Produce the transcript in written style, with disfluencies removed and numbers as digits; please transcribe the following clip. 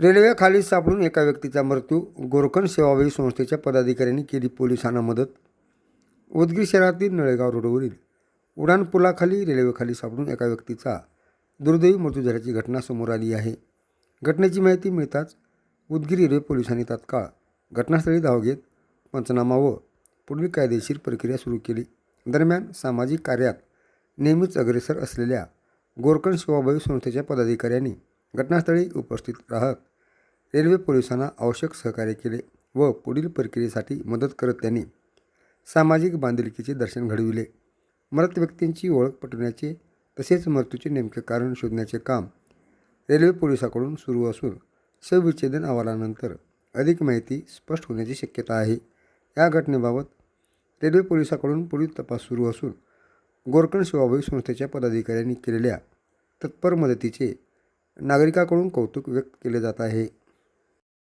रेल्वेखाली सापडून एका व्यक्तीचा मृत्यू. गोरखण सेवाभावी संस्थेच्या पदाधिकाऱ्यांनी केली पोलिसांना मदत. उदगीर शहरातील नळेगाव रोडवरील उड्डाणपुलाखाली रेल्वेखाली सापडून एका व्यक्तीचा दुर्दैवी मृत्यू झाल्याची घटना समोर आली आहे. घटनेची माहिती मिळताच उदगीर रेल्वे पोलिसांनी तात्काळ घटनास्थळी धाव घेत पंचनामा व पुढील कायदेशीर प्रक्रिया सुरू केली. दरम्यान सामाजिक कार्यात नेहमीच अग्रेसर असलेल्या गोरखण सेवाभावी संस्थेच्या पदाधिकाऱ्यांनी घटनास्थळी उपस्थित राहत रेल्वे पोलिसांना आवश्यक सहकार्य केले व पुढील प्रक्रियेसाठी मदत करत त्यांनी सामाजिक बांधिलकीचे दर्शन घडविले. मृत व्यक्तींची ओळख पटवण्याचे तसेच मृत्यूचे नेमके कारण शोधण्याचे काम रेल्वे पोलिसांकडून सुरू असून शवविच्छेदन अहवालानंतर अधिक माहिती स्पष्ट होण्याची शक्यता आहे. या घटनेबाबत रेल्वे पोलिसांकडून पुढील तपास सुरू असून गोरखण सेवाभावी संस्थेच्या पदाधिकाऱ्यांनी केलेल्या तत्पर मदतीचे नागरिकांकडून कौतुक व्यक्त केले जात आहे.